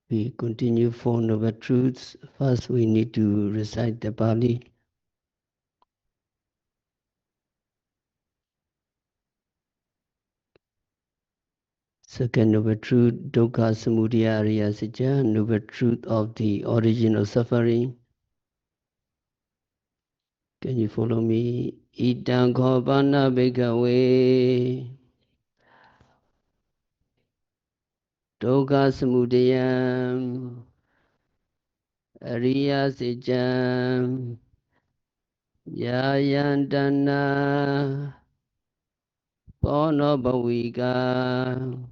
We continue Four Noble Truths. First, we need to recite the Pali. Second Noble Truth, Dukkha Samudaya Ariya Satya, Noble Truth of the origin of suffering. Can you follow me? Idang Khobana Bhikkhave Dukkha Samudaya Ariya Satya Yayandana Bono Bhavika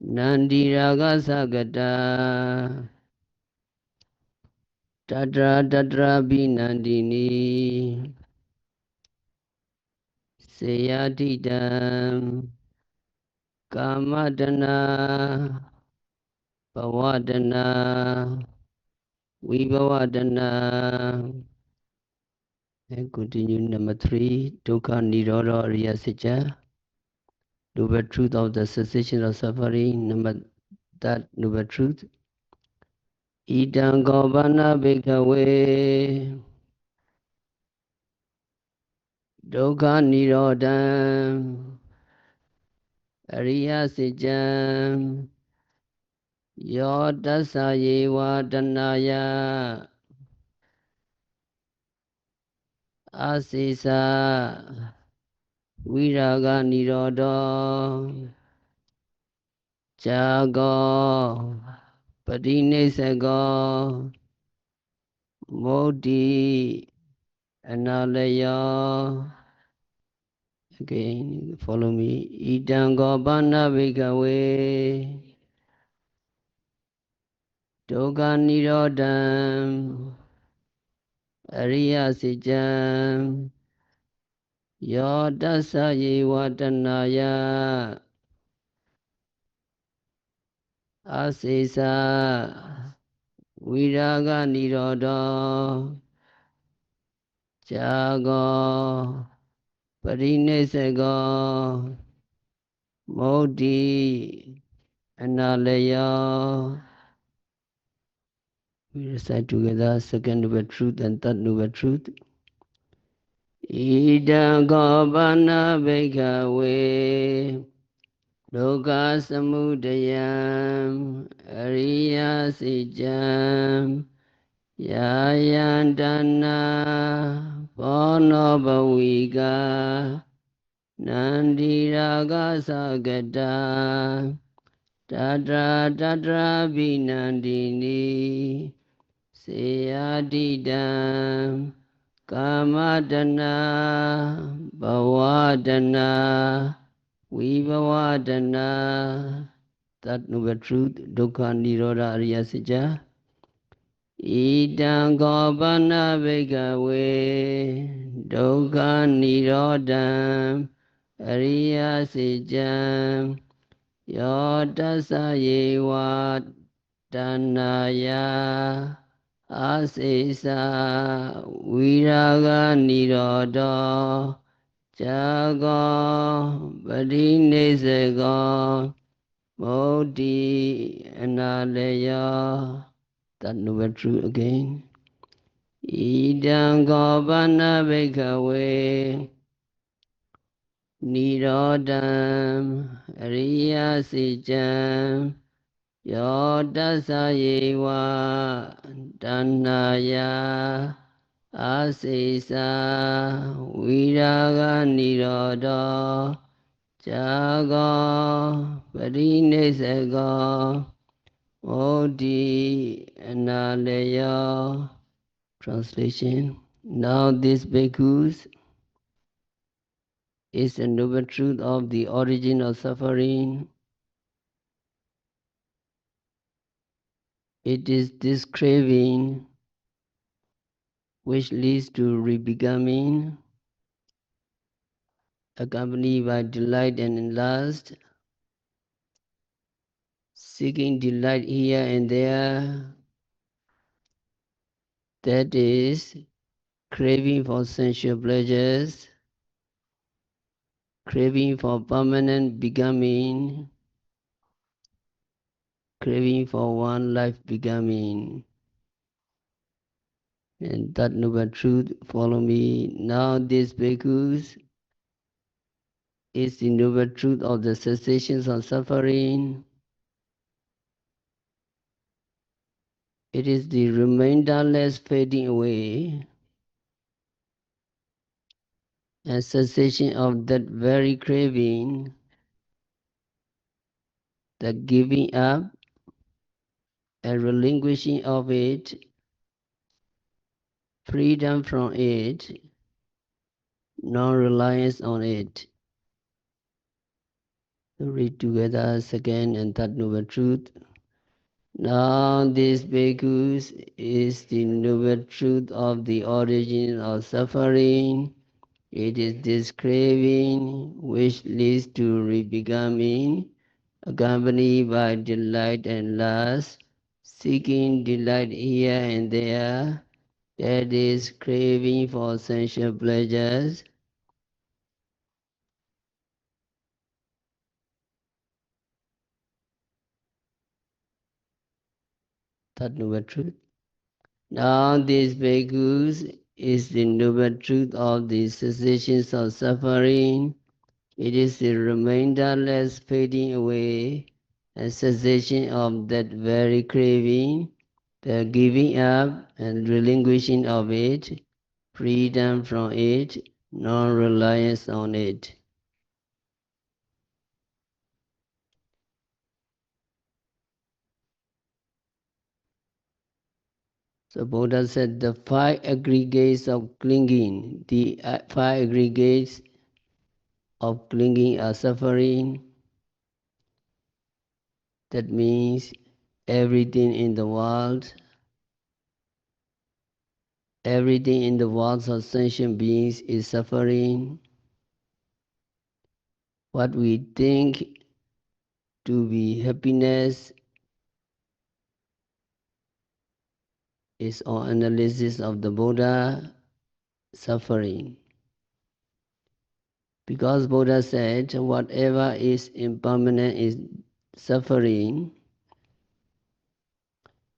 Nandi Raga Sagata Tatra Tatra Binandini Seyadidam Kamadana Bhavadana Vibhavadana. And continue number 3, Dukkha Nirodha Ariya Satya, Noble Truth of the Cessation of Suffering. Number that Noble Truth. Idang Govana Bhikkhave Dukkha Nirodham Ariya Satya Yo Dasa Yeva Danaya Asisa Viraga Nirodha Jago Padinesago Modi Analaya. Again, follow me. Idango Bana Bhikkhave Dukkha Nirodham Ariya Satya Yo Dasa Yeva Danaya Asisa Viraga Nirodha Jago Parinesago Modi Analaya. We recite together second noble truth and third noble truth. Idang Gopana Bhikkhave Dukkha Samudayam Ariya Satya Yayandana Bono Bhavika Nandi Raga Sagata Tatra Tatra Binandini Seyadidam Kamadana Bhavadana Vibhavadana. That noble truth, Dukkha Nirodha Ariya Satya. Idang Gopana Bhikkhave Dukkha Nirodham Ariya Satya Yo Dasa Yeva Danaya Asesa Viraga Nirodha Jago Padinesago Modi Analaya. That noble truth again. Idang Gopana Bhikkhave Nirodham Ariya Satya Yo Dasa Yeva Danaya Asesa Viraga Nirodha Jago Parinesago Modi Analaya. Translation. Now this bhikkhus is the noble truth of the origin of suffering. It is this craving which leads to rebecoming, accompanied by delight and lust, seeking delight here and there, that is, craving for sensual pleasures, craving for permanent becoming, craving for one life becoming. And that noble truth, follow me. Now these bhikkhus is the noble truth of the cessations of suffering. It is the remainderless fading away and cessation of that very craving, the giving up and relinquishing of it, freedom from it, non-reliance on it. To read together second and third noble truth. Now this bhikkhus is the noble truth of the origin of suffering. It is this craving which leads to rebecoming, accompanied by delight and lust, seeking delight here and there, that is craving for sensual pleasures. That noble truth. Now this bhikkhus is the noble truth of the cessations of suffering. It is the remainderless fading away and cessation of that very craving, the giving up and relinquishing of it, freedom from it, non-reliance on it. So Buddha said the five aggregates of clinging, the five aggregates of clinging are suffering. That means everything in the world, everything in the world of sentient beings is suffering. What we think to be happiness is our analysis of the Buddha suffering. Because Buddha said whatever is impermanent is suffering,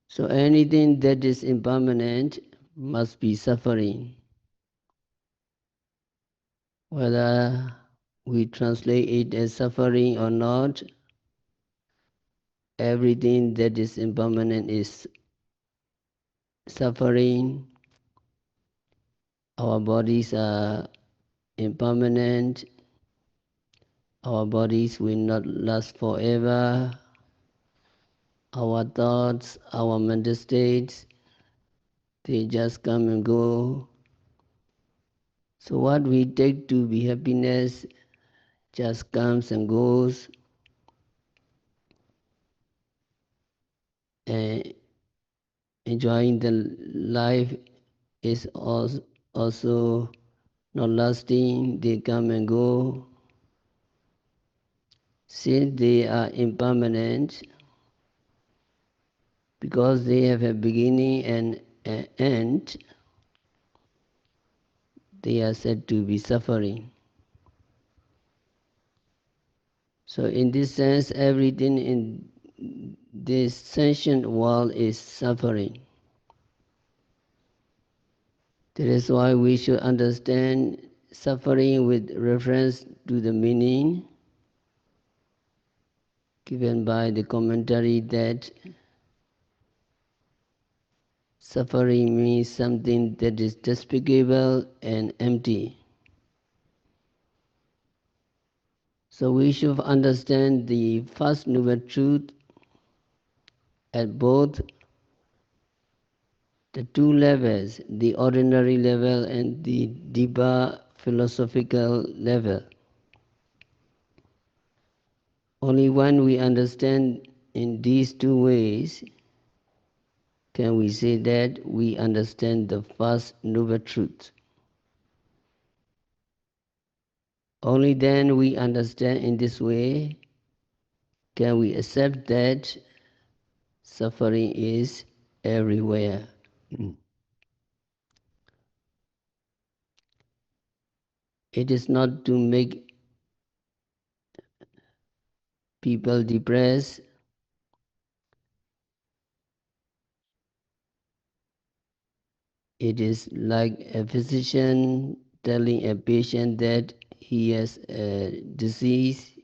so anything that is impermanent must be suffering. Whether we translate it as suffering or not, everything that is impermanent is suffering. Our bodies are impermanent. Our bodies will not last forever. Our thoughts, our mental states, they just come and go. So what we take to be happiness just comes and goes. And enjoying the life is also not lasting. They come and go. Since they are impermanent, because they have a beginning and an end, they are said to be suffering. So in this sense, everything in this sentient world is suffering. That is why we should understand suffering with reference to the meaning given by the commentary that suffering means something that is despicable and empty. So we should understand the first noble truth at both the two levels, the ordinary level and the deeper philosophical level. Only when we understand in these two ways can we say that we understand the first noble truth. Only then we understand in this way can we accept that suffering is everywhere. It is not to make people depressed, It is like a physician telling a patient that he has a disease.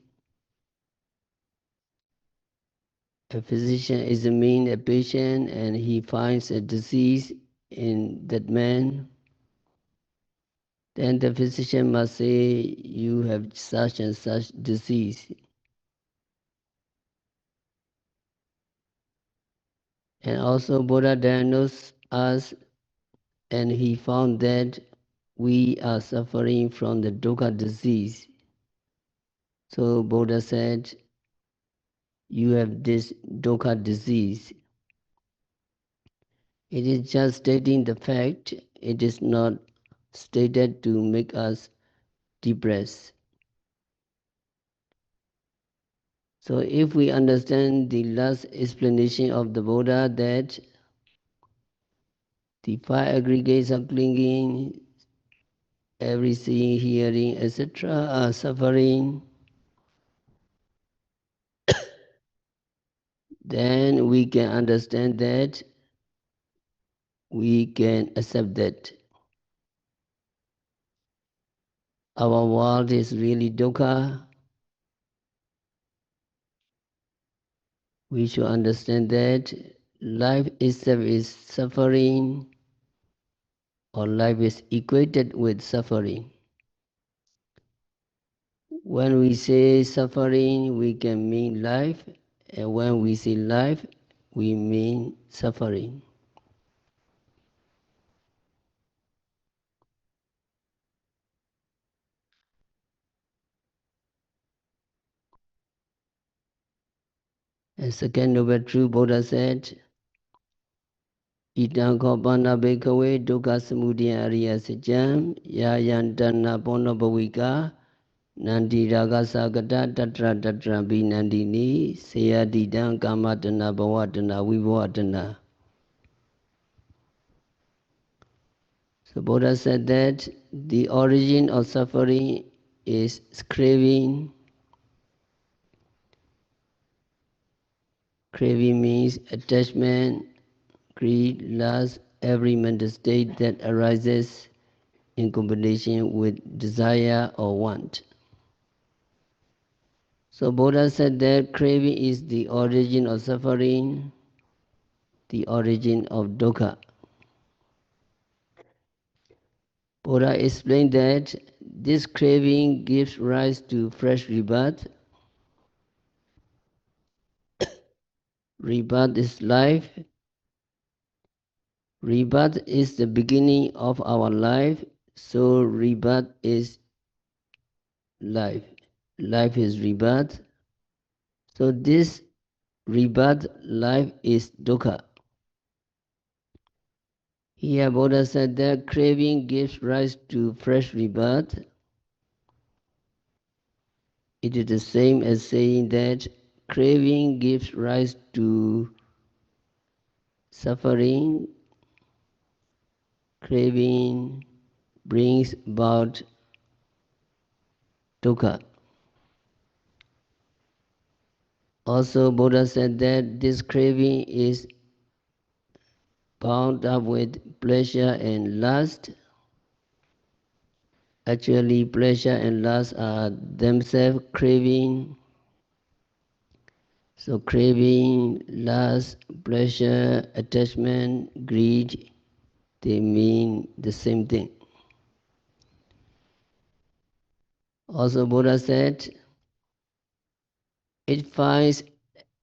A physician examines a patient and he finds a disease in that man. Then the physician must say, you have such and such disease. And also Buddha diagnosed us and he found that we are suffering from the dukkha disease. So Buddha said, you have this dukkha disease. It is just stating the fact, it is not stated to make us depressed. So if we understand the last explanation of the Buddha that the five aggregates of clinging, every seeing, hearing, etc. are suffering, then we can understand that, we can accept that our world is really dukkha. We should understand that life itself is suffering, or life is equated with suffering. When we say suffering, we can mean life, and when we say life, we mean suffering. And second noble truth, Buddha said, Itang kopana bhikkhave dukkha samudaya ariya sajjam yayantana pono bhavika nandi raga sagata tatra tatra binandini seyadidang kamatana bhavatana vibhavatana. So Buddha said that the origin of suffering is craving. Craving means attachment, greed, lust, every mental state that arises in combination with desire or want. So Buddha said that craving is the origin of suffering, the origin of dukkha. Buddha explained that this craving gives rise to fresh rebirth. Rebirth is life. Rebirth is the beginning of our life, so rebirth is life. Life is rebirth. So this rebirth life is dukkha. Here Buddha said that craving gives rise to fresh rebirth. It is the same as saying that craving gives rise to suffering. Craving brings about dukkha. Also Buddha said that this craving is bound up with pleasure and lust. Actually, pleasure and lust are themselves craving. So craving, lust, pleasure, attachment, greed, they mean the same thing. Also Buddha said, it finds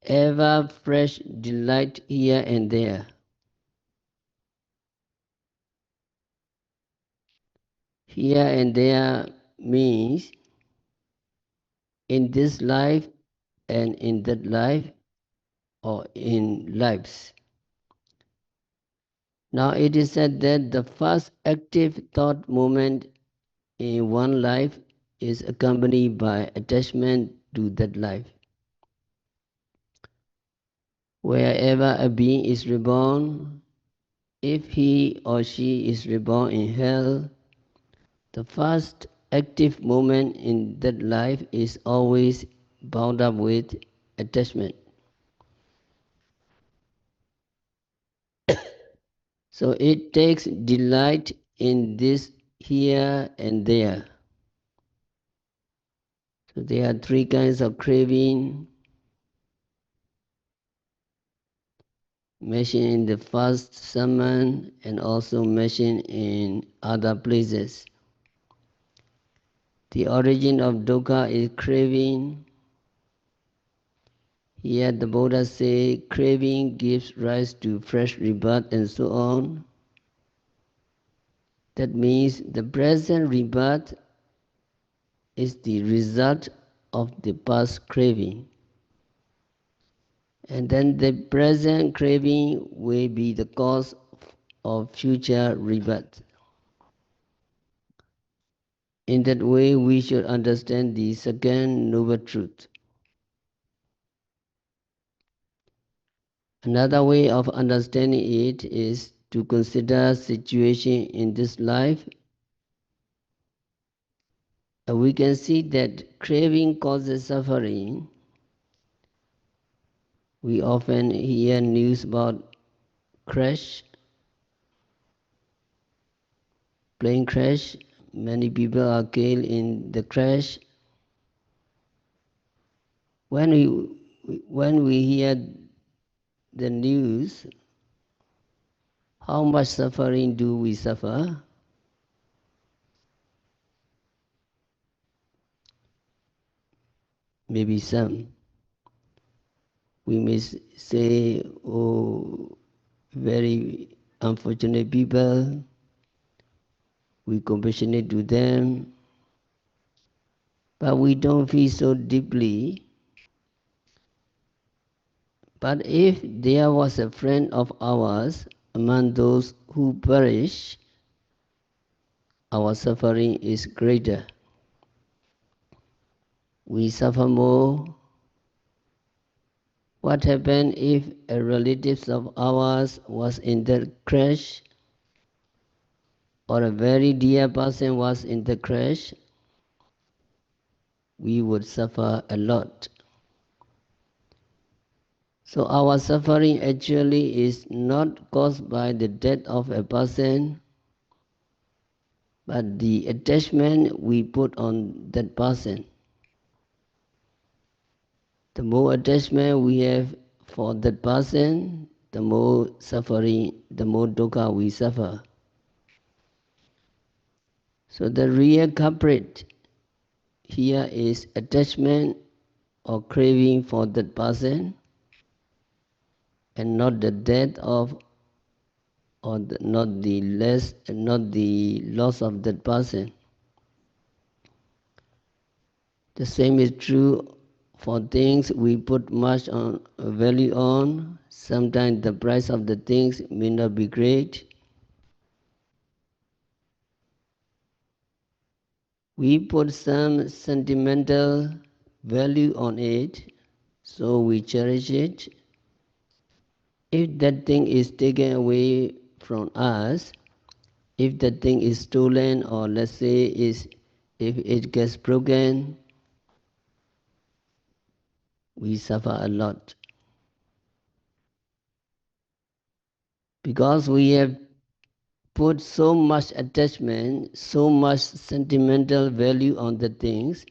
ever fresh delight here and there. Here and there means in this life and in that life, or in lives. Now it is said that the first active thought movement in one life is accompanied by attachment to that life. Wherever a being is reborn, if he or she is reborn in hell, the first active moment in that life is always bound up with attachment. So it takes delight in this here and there. So there are three kinds of craving mentioned in the first sermon and also mentioned in other places. The origin of dukkha is craving. Here the Buddha says craving gives rise to fresh rebirth and so on. That means the present rebirth is the result of the past craving. And then the present craving will be the cause of future rebirth. In that way, we should understand the second noble truth. Another way of understanding it is to consider situation in this life. We can see that craving causes suffering. We often hear news about crash, plane crash. Many people are killed in the crash. When we hear the news, how much suffering do we suffer? Maybe some. We may say, oh, very unfortunate people, we compassionate to them, but we don't feel so deeply. But if there was a friend of ours among those who perish, our suffering is greater. We suffer more. What happened if a relative of ours was in the crash, or a very dear person was in the crash? We would suffer a lot. So our suffering actually is not caused by the death of a person, but the attachment we put on that person. The more attachment we have for that person, the more suffering, the more dukkha we suffer. So the real culprit here is attachment or craving for that person, and not the death of, or not the loss of that person. The same is true for things we put much on value on. Sometimes the price of the things may not be great. We put some sentimental value on it, so we cherish it. If that thing is taken away from us, if that thing is stolen, or let's say if it gets broken, we suffer a lot. Because we have put so much attachment, so much sentimental value on the things,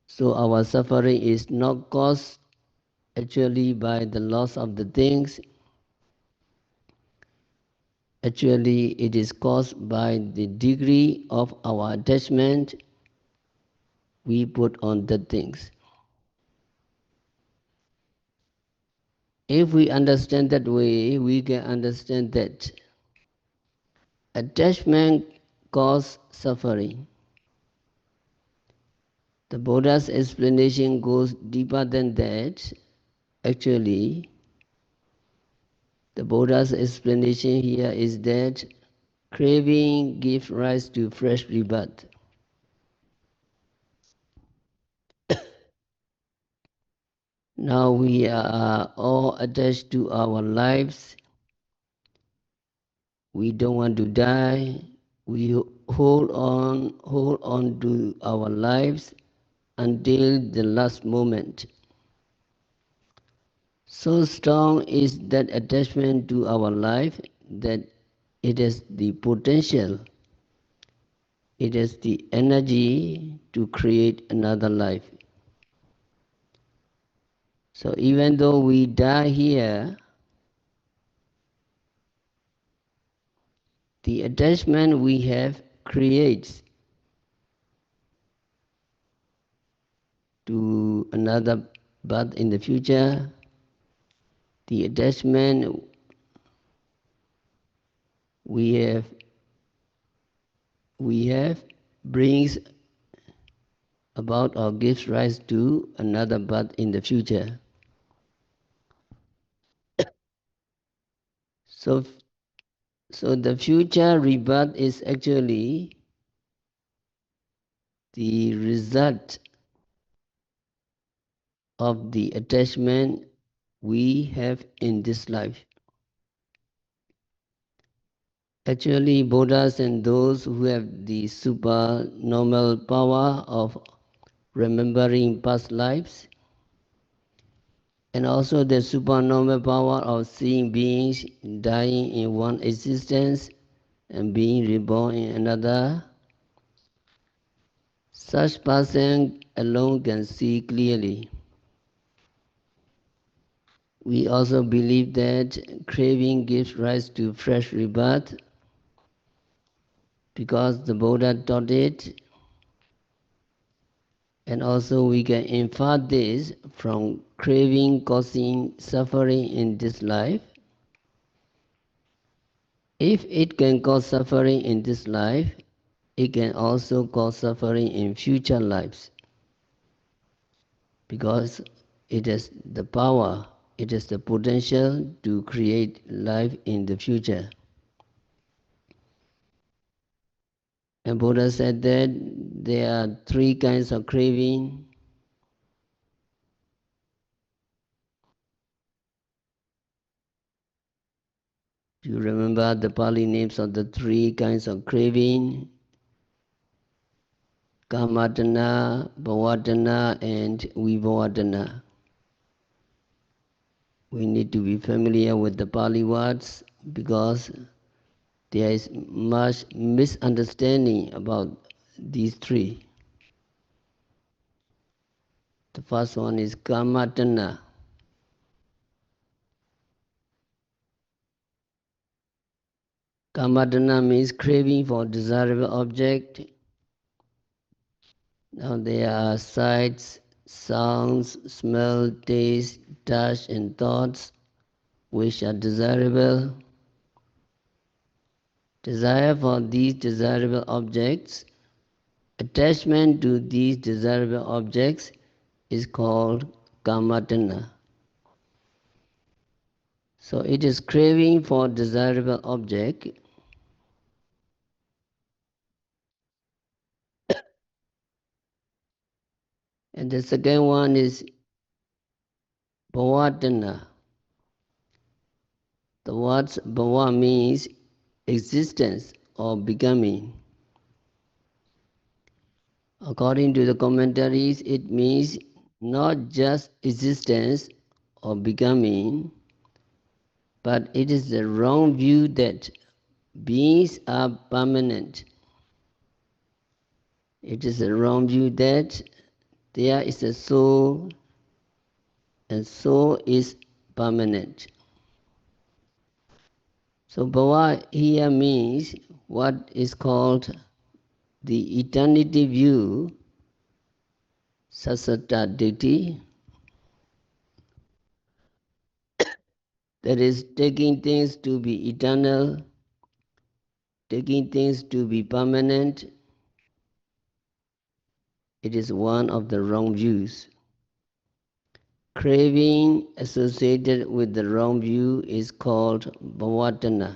so our suffering is not caused actually by the loss of the things. Actually, it is caused by the degree of our attachment we put on the things. If we understand that way, we can understand that attachment causes suffering. The Buddha's explanation goes deeper than that. Actually, the Buddha's explanation here is that craving gives rise to fresh rebirth. Now we are all attached to our lives. We don't want to die. We hold on to our lives until the last moment. So strong is that attachment to our life that it has the potential, it has the energy to create another life. So even though we die here, the attachment we have creates to another birth in the future. The attachment we have we have brings about or gives rise to another birth in the future. So, so the future rebirth is actually the result of the attachment we have in this life. Actually, Buddhas and those who have the supernormal power of remembering past lives, and also the supernormal power of seeing beings dying in one existence and being reborn in another, such person alone can see clearly. We also believe that craving gives rise to fresh rebirth because the Buddha taught it, and also we can infer this from craving causing suffering in this life. If it can cause suffering in this life, it can also cause suffering in future lives because it has the power, it has the potential to create life in the future. And Buddha said that there are three kinds of craving. Do you remember the Pali names of the three kinds of craving? Kamatana, Bhavatana, and Vibhavatana. We need to be familiar with the Pali words because there is much misunderstanding about these three. The first one is Kamatana. Kamatana means craving for desirable object. Now there are sights, sounds, smell, taste, touch, and thoughts which are desirable. Desire for these desirable objects, attachment to these desirable objects is called kamatana. So it is craving for desirable object. And the second one is bhavatana. The word bhava means existence or becoming. According to the commentaries, it means not just existence or becoming, but it is the wrong view that beings are permanent. It is the wrong view that there is a soul and soul is permanent. So bhava here means what is called the eternity view, sasata ditti, that is taking things to be eternal, taking things to be permanent. It is one of the wrong views. Craving associated with the wrong view is called bhavatana.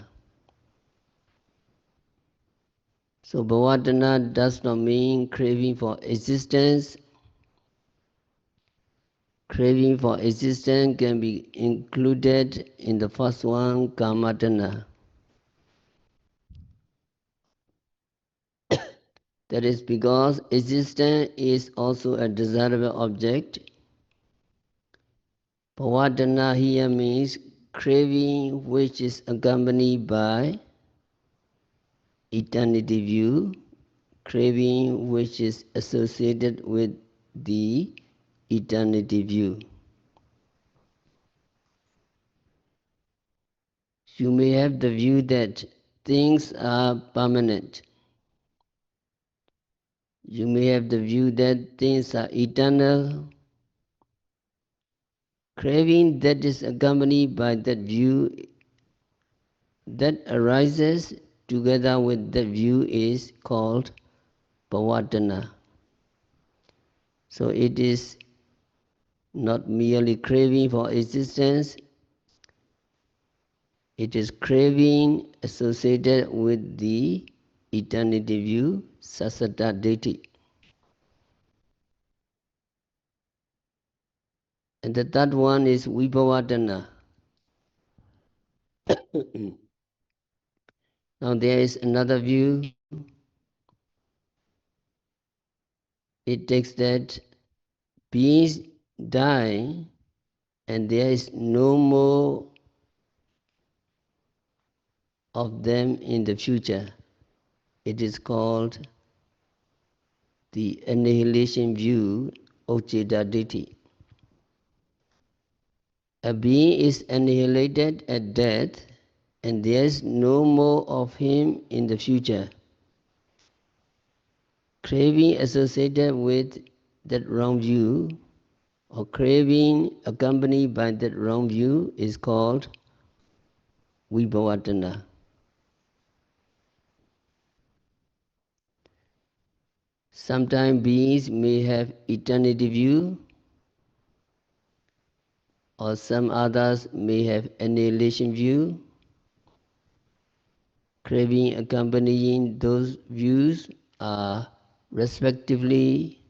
So bhavatana does not mean craving for existence. Craving for existence can be included in the first one, kamatana. That is because existence is also a desirable object. Bhavadana here means craving which is accompanied by eternity view, craving which is associated with the eternity view. You may have the view that things are permanent. You may have the view that things are eternal. Craving that is accompanied by that view that arises together with that view is called Bhavadana. So it is not merely craving for existence, it is craving associated with the eternity view, Sasata Deity. And the third one is Vibhavadana. Now there is another view. It takes that beings die and there is no more of them in the future. It is called the annihilation view, Ocheda Deity. A being is annihilated at death and there is no more of him in the future. Craving associated with that wrong view or craving accompanied by that wrong view is called Vibhavatana. Sometimes beings may have eternity view or some others may have annihilation view. Craving accompanying those views are respectively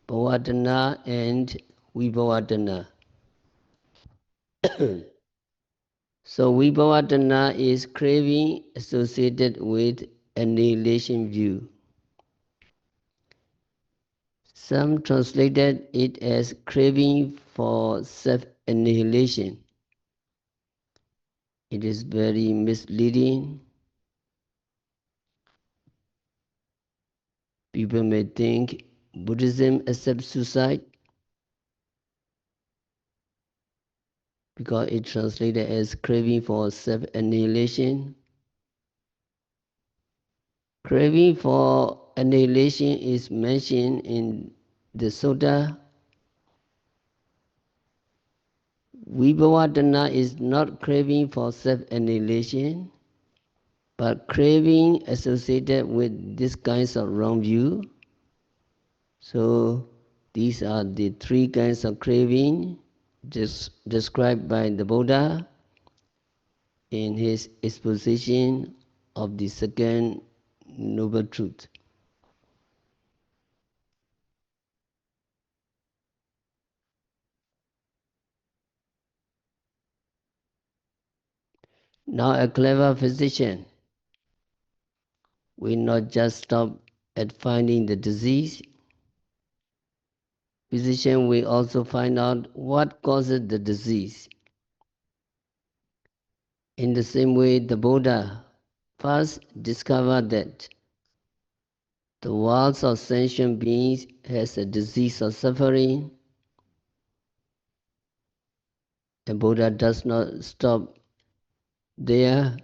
Bhavadana and Vibhavadana. So Vibhavadana is craving associated with annihilation view. Some translated it as craving for self-annihilation. It is very misleading. People may think Buddhism accepts suicide because it translated as craving for self-annihilation. Craving for annihilation is mentioned in the Sutta. Vibhavadana is not craving for self-annihilation, but craving associated with this kinds of wrong view. So these are the three kinds of craving described by the Buddha in his exposition of the second noble truth. Now a clever physician will not just stop at finding the disease. Physician will also find out what causes the disease. In the same way, the Buddha first discovered that the world of sentient beings has a disease of suffering. The Buddha does not stop there.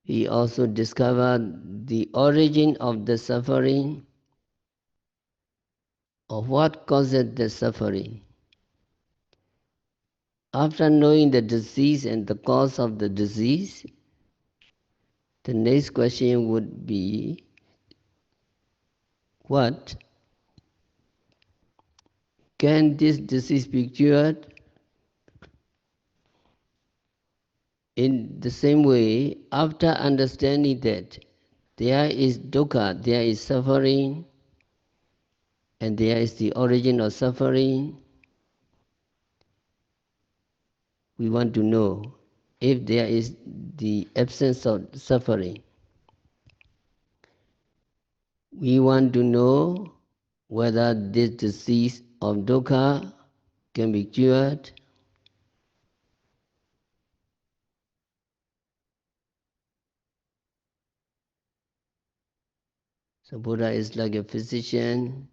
He also discovered the origin of the suffering, or what causes the suffering. After knowing the disease and the cause of the disease, the next question would be, what? Can this disease be cured? In the same way, after understanding that there is dukkha, there is suffering, and there is the origin of suffering, we want to know if there is the absence of suffering. We want to know whether this disease of dukkha can be cured. So Buddha is like a physician,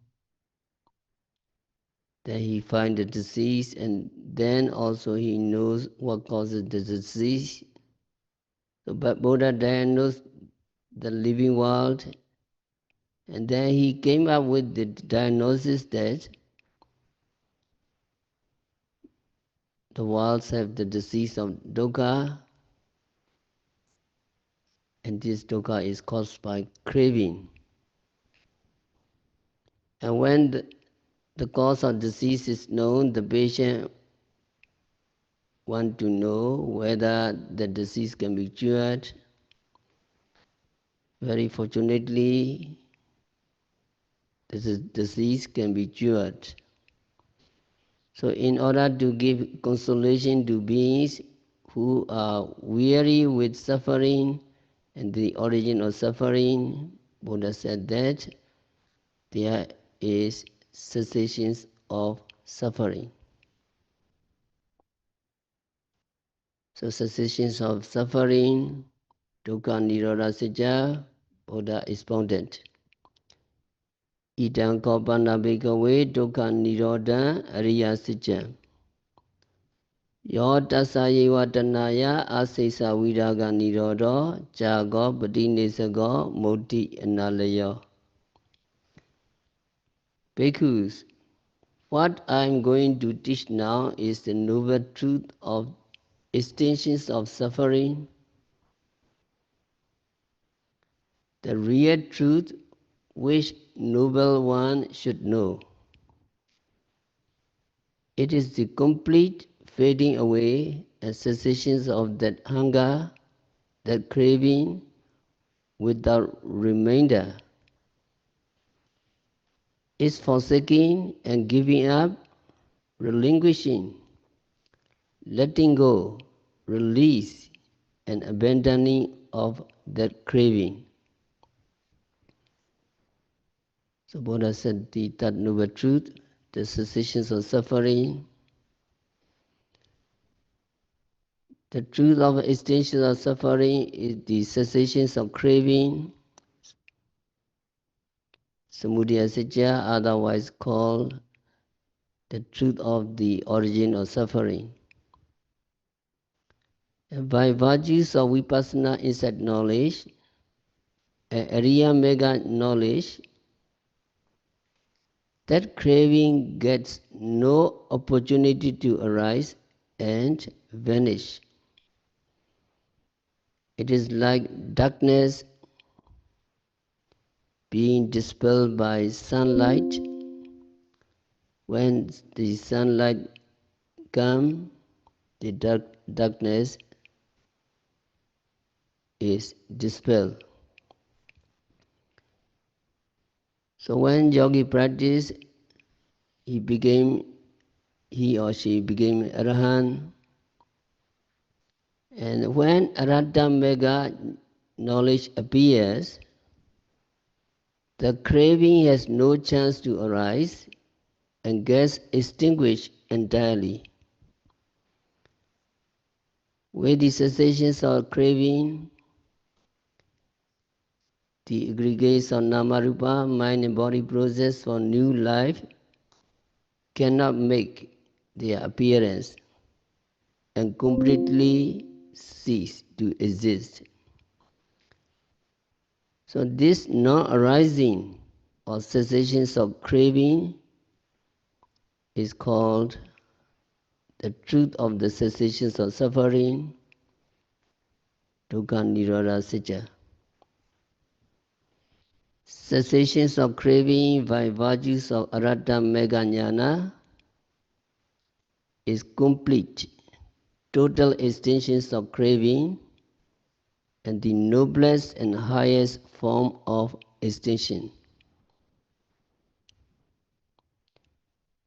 that he finds the disease and then also he knows what causes the disease. So but Buddha diagnosed the living world, and then he came up with the diagnosis that the worlds have the disease of dukkha, and this dukkha is caused by craving. And when the cause of disease is known, the patient wants to know whether the disease can be cured. Very fortunately, this disease can be cured. So in order to give consolation to beings who are weary with suffering and the origin of suffering, Buddha said that there is cessation of suffering. So cessation of suffering, dukkha nirodha sija, Buddha expounded. Idam kopana bhikkhave dukkha nirodha ariya sija. Yo tasayewa tanaya asesa viraga nirodo jago patinesago moti analayo. Bhikkhus, what I am going to teach now is the noble truth of extensions of suffering, the real truth which noble one should know. It is the complete fading away and cessation of that hunger, that craving, without remainder. Is forsaking and giving up, relinquishing, letting go, release, and abandoning of that craving. So Buddha said the third noble truth, the cessation of suffering, the truth of extension of suffering is the cessation of craving, samudaya satya, otherwise called the truth of the origin of suffering. And by virtues of vipassana insight knowledge, and Ariya Mega knowledge, that craving gets no opportunity to arise and vanish. It is like darkness being dispelled by sunlight. When the sunlight comes, the darkness is dispelled. So when yogi practiced, he or she became Arahant. And when Arahata Mega knowledge appears, the craving has no chance to arise and gets extinguished entirely. With the cessation of craving, the aggregates of Namarupa, mind and body process for new life cannot make their appearance and completely cease to exist. So this non-arising or cessation of craving is called the truth of the cessation of suffering, dukkha nirodha satya. Cessation of craving by virtues of Arahata Mega Jnana is complete, total extinction of craving, and the noblest and highest form of extinction.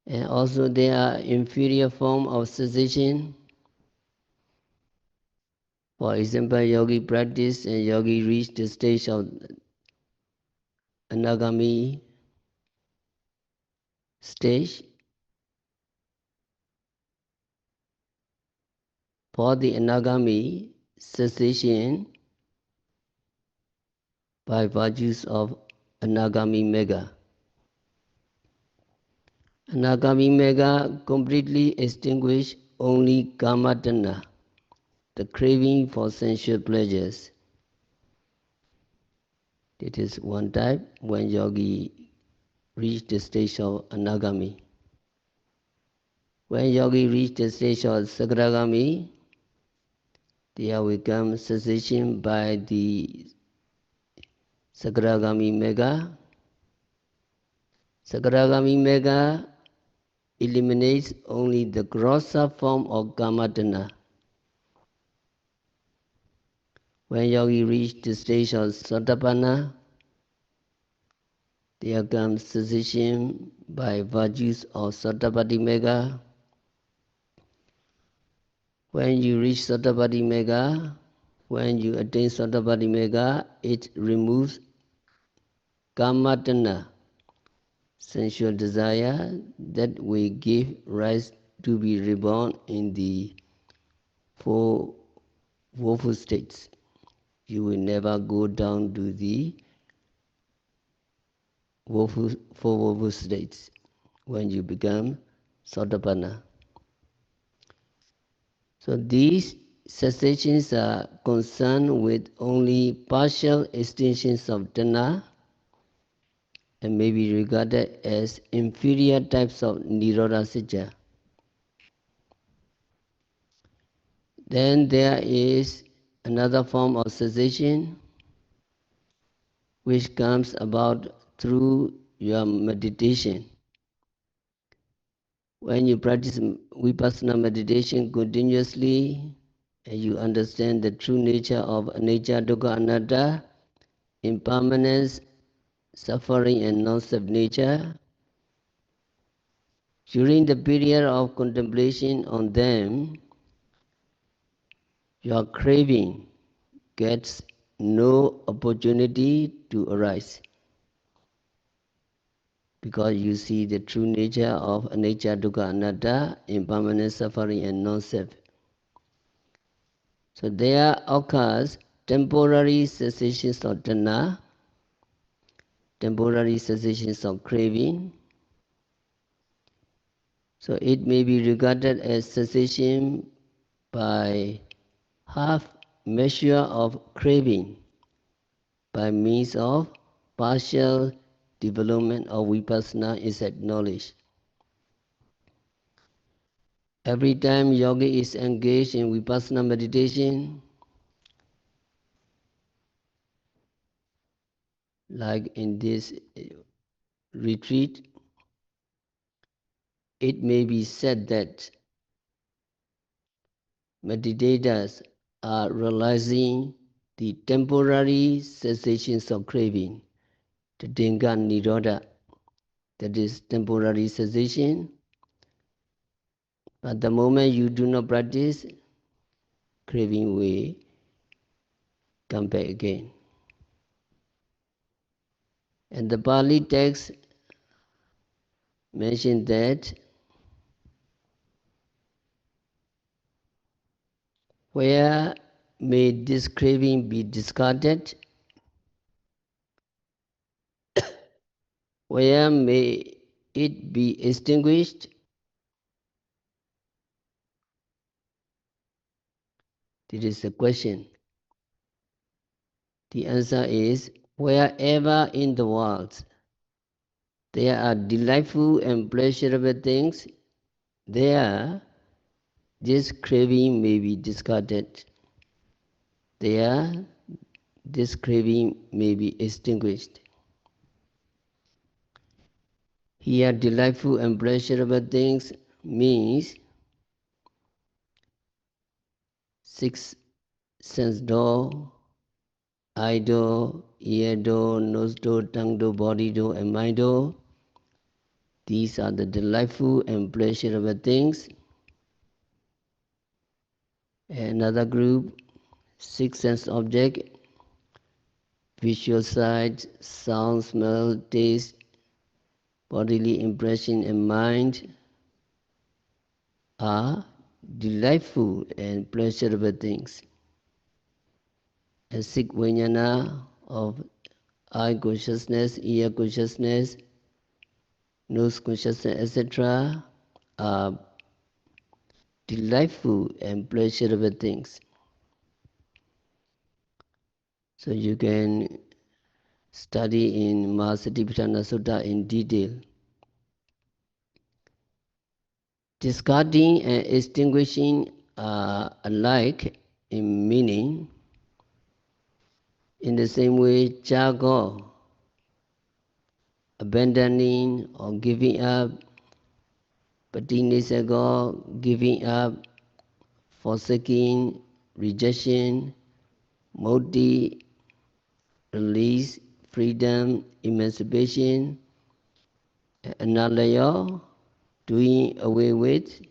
And also there are inferior form of cessation. For example, yogi practice and yogi reach the stage of anagami, stage. For the anagami, cessation by virtues of anagami mega. Anagami mega completely extinguish only kamatana, the craving for sensual pleasures. It is one type when yogi reach the stage of anagami. When yogi reach the stage of sagragami, there will come cessation by the sagragami mega. Sagragami mega eliminates only the grosser form of kamatana. When yogi reach the stage of sotapanna, there comes cessation by virtues of Sotapati Mega. When you reach Sotapati Mega, when you attain Sotapati Mega, it removes Kamatana, sensual desire that will give rise to be reborn in the four woeful states. You will never go down to the four woeful states when you become Sotapanna. So these cessations are concerned with only partial extinctions of tanha and may be regarded as inferior types of nirodha sijja. Then there is another form of cessation which comes about through your meditation. When you practice vipassana meditation continuously and you understand the true nature of anicca, dukkha, anatta, impermanence, suffering and non-self nature, during the period of contemplation on them, your craving gets no opportunity to arise because you see the true nature of anicca, dukkha, anatta, impermanence, suffering and non-self. So there occurs temporary cessations of tanha, temporary cessations of craving. So it may be regarded as cessation by half measure of craving by means of partial development of vipassana is acknowledged. Every time yogi is engaged in vipassana meditation, like in this retreat, it may be said that meditators are realizing the temporary cessations of craving, the Dinga Nirodha, that is temporary cessation. But the moment you do not practice, craving will come back again. And the Pali text mentioned that where may this craving be discarded? Where may it be extinguished? This is the question. The answer is wherever in the world there are delightful and pleasurable things, there this craving may be discarded. There this craving may be extinguished. Here, delightful and pleasurable things means six sense door, eye door, ear door, nose door, tongue door, body door, and mind door. These are the delightful and pleasurable things. Another group, six sense object, visual sight, sound, smell, taste, bodily impression and mind are delightful and pleasurable things. A sick vijnana of eye consciousness, ear consciousness, nose consciousness, etc. are delightful and pleasurable things. So you can study in Mahasatipatthana Sutta in detail. Discarding and extinguishing are alike in meaning. In the same way, jago, abandoning or giving up, patinisago, giving up, forsaking, rejection, moti, release, freedom, emancipation, analayo, doing away with.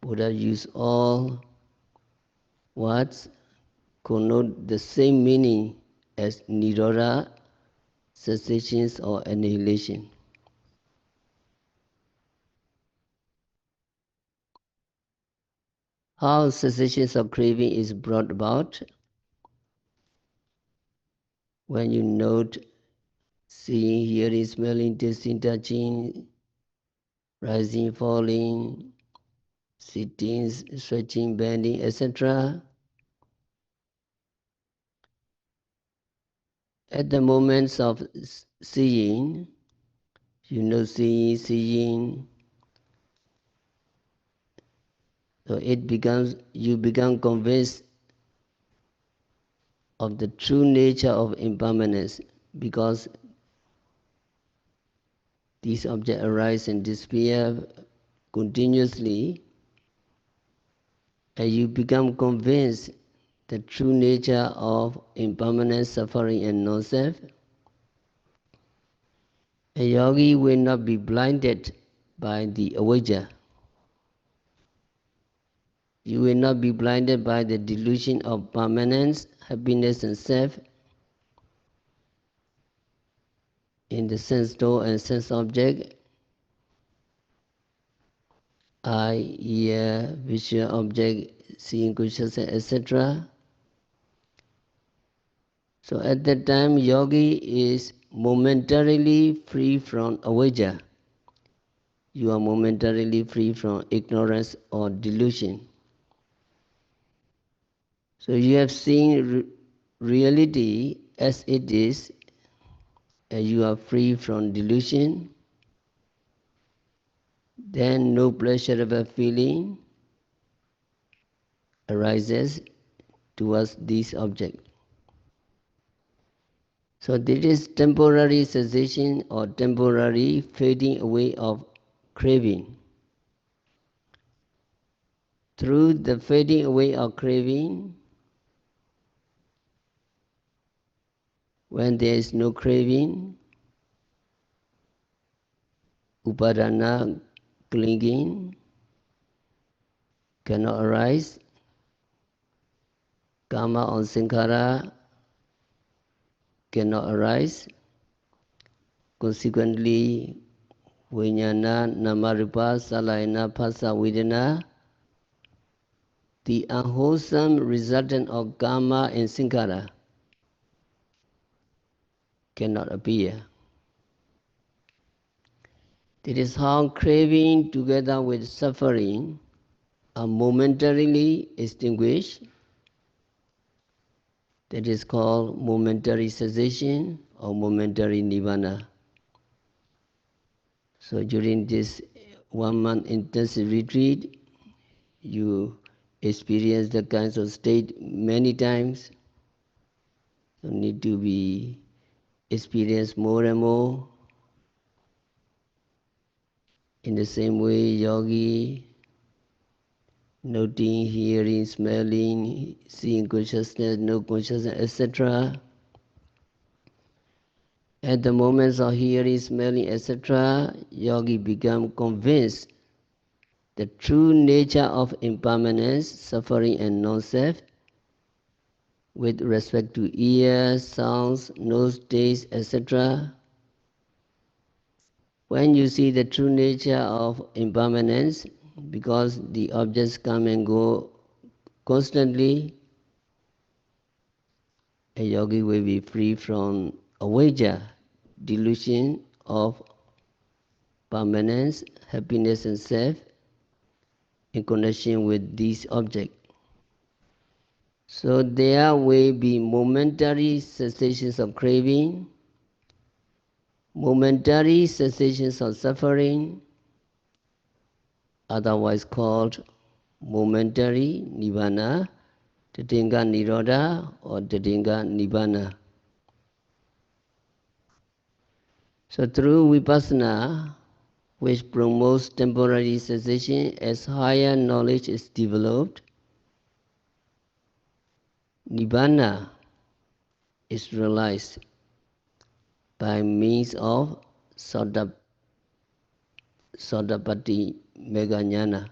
Buddha used all words connote the same meaning as nirodha, cessation or annihilation. How cessation of craving is brought about? When you note seeing, hearing, smelling, tasting, touching, rising, falling, sitting, stretching, bending, etc. At the moments of seeing, you know seeing, so you become convinced of the true nature of impermanence, because these objects arise and disappear continuously, and you become convinced the true nature of impermanence, suffering and non-self. A yogi will not be blinded by the avijja. You will not be blinded by the delusion of permanence, happiness and self in the sense door and sense object, eye, ear, visual object, seeing consciousness, etc. So at that time, yogi is momentarily free from avijja. You are momentarily free from ignorance or delusion. So you have seen reality as it is, and you are free from delusion. Then no pleasurable feeling arises towards this object. So this is temporary cessation or temporary fading away of craving. Through the fading away of craving, when there is no craving, upadana, clinging, cannot arise, karma or sankhara cannot arise. Consequently, vijnana, namarupa, salayana, phassa, vedana, the unwholesome resultant of karma and sankhara cannot appear. That is how craving together with suffering are momentarily extinguished. That is called momentary cessation or momentary nirvana. So during this 1 month intensive retreat, you experience the kinds of state many times. You need to be experienced more and more. In the same way, yogi, noting, hearing, smelling, seeing consciousness, no consciousness, etc. At the moments of hearing, smelling, etc., yogi become convinced the true nature of impermanence, suffering and non-self with respect to ear, sounds, nose, taste, etc. When you see the true nature of impermanence, because the objects come and go constantly, a yogi will be free from avijja, delusion of permanence, happiness and self in connection with these objects. So there will be momentary cessations of craving, momentary cessations of suffering, otherwise called momentary nibbana, tatinga nirodha or tatinga nibbana. So through vipassana, which promotes temporary cessation as higher knowledge is developed, nibbana is realized by means of Sotapatti Meganyana.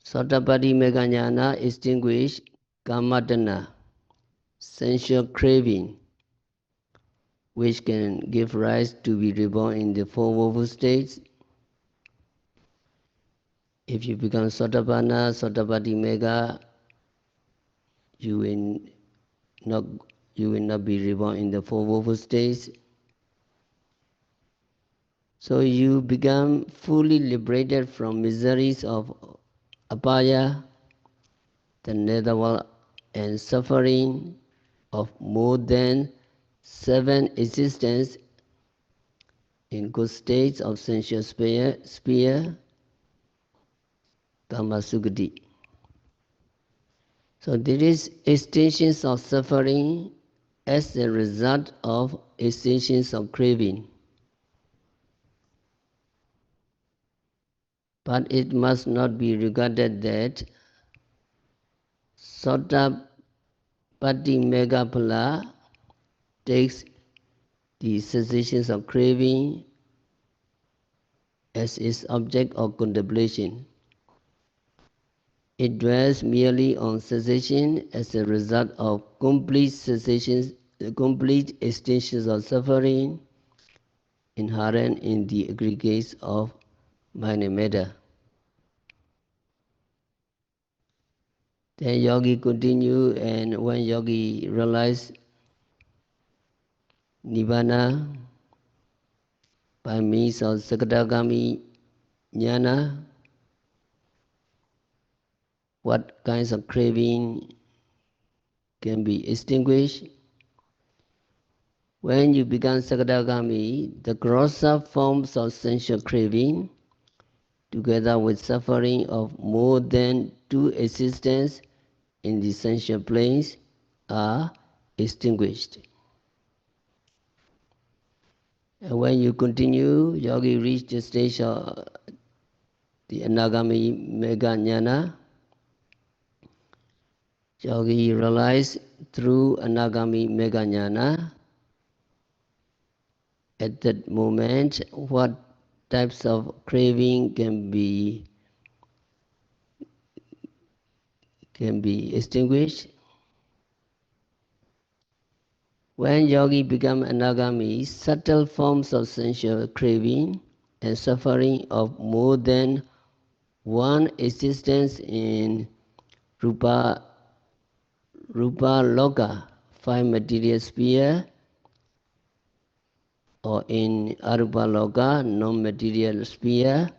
Sotapatti Meganyana extinguish Kamatana, sensual craving, which can give rise to be reborn in the four woeful states. If you become Sotapanna, Sotapatti Mega, you will not be reborn in the four woeful states. So you become fully liberated from miseries of apaya, the netherworld, and suffering of more than 7 existences in good states of sensual sphere Dhamma Sugati. So there is extensions of suffering as a result of extensions of craving. But it must not be regarded that Sotapatti Megaphala takes the cessations of craving as its object of contemplation. It dwells merely on cessation as a result of complete cessations, complete extensions of suffering inherent in the aggregates of mind and matter. Then yogi continue, and when yogi realize nibbana by means of Sakadagami jnana, what kinds of craving can be extinguished. When you become Sakadagami, the grosser forms of sensual craving, together with suffering of more than 2 existences in the sensual planes, are extinguished. And when you continue, yogi reach the stage of the Anagami Mega Jnana. Yogi realize through Anagami Mega Jnana, at that moment, what types of craving can be extinguished. When yogi become anagami, subtle forms of sensual craving and suffering of more than one existence in rupa loka, 5 material sphere, or in arupa loka, non-material sphere,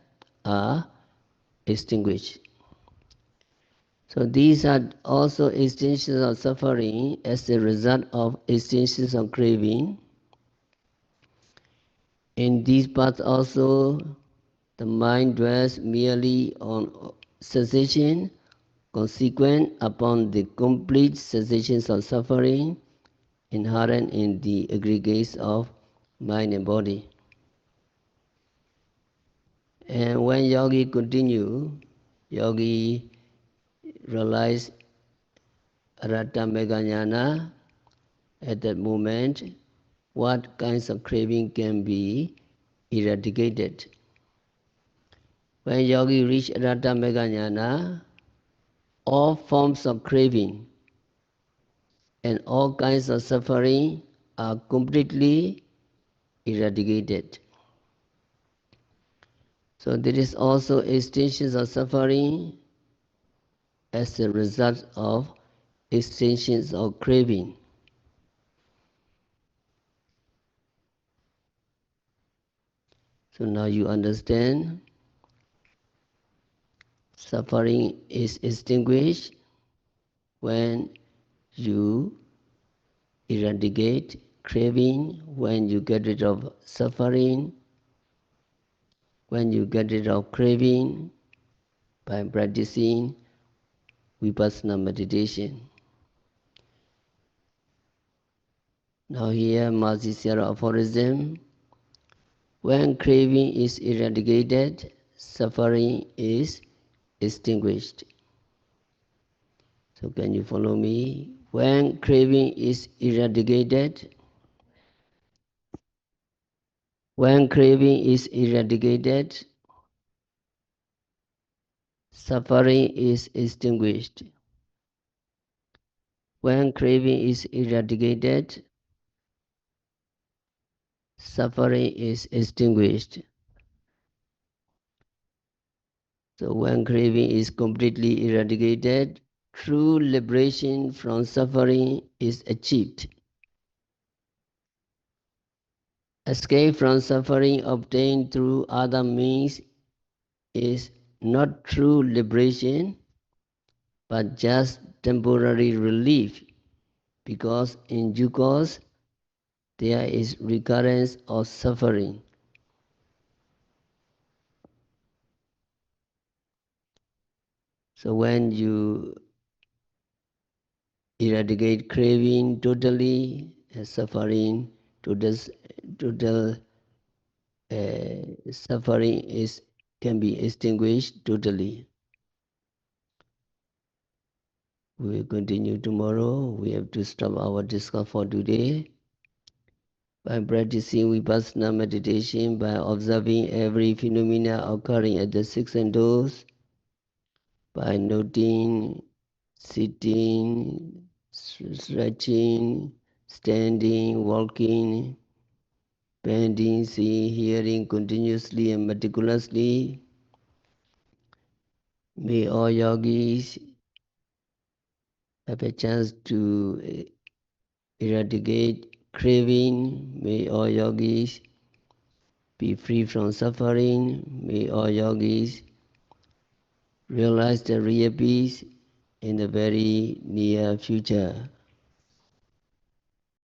are extinguished. So these are also extensions of suffering as a result of extensions of craving. In these paths also, the mind dwells merely on cessation, consequent upon the complete cessations of suffering inherent in the aggregates of mind and body. And when yogi continue, yogi realize Aratta Meganyana. At that moment, what kinds of craving can be eradicated. When yogi reach Aratta Meganyana, all forms of craving and all kinds of suffering are completely eradicated. So there is also extensions of suffering as a result of extensions of craving. So now you understand suffering is extinguished when you eradicate craving, when you get rid of suffering, when you get rid of craving by practicing vipassana meditation. Now here Mazi Sierra aphorism. When craving is eradicated, suffering is extinguished. So can you follow me? When craving is eradicated, when craving is eradicated, suffering is extinguished. When craving is eradicated, suffering is extinguished. So when craving is completely eradicated, true liberation from suffering is achieved. Escape from suffering obtained through other means is not true liberation, but just temporary relief, because in due course there is recurrence of suffering. So when you eradicate craving totally, suffering, total suffering can be extinguished totally. We will continue tomorrow. We have to stop our discussion for today. By practicing vipassana meditation, by observing every phenomena occurring at the six senses, by noting, sitting, stretching, standing, walking, bending, seeing, hearing continuously and meticulously, may all yogis have a chance to eradicate craving. May all yogis be free from suffering. May all yogis realize the real peace in the very near future.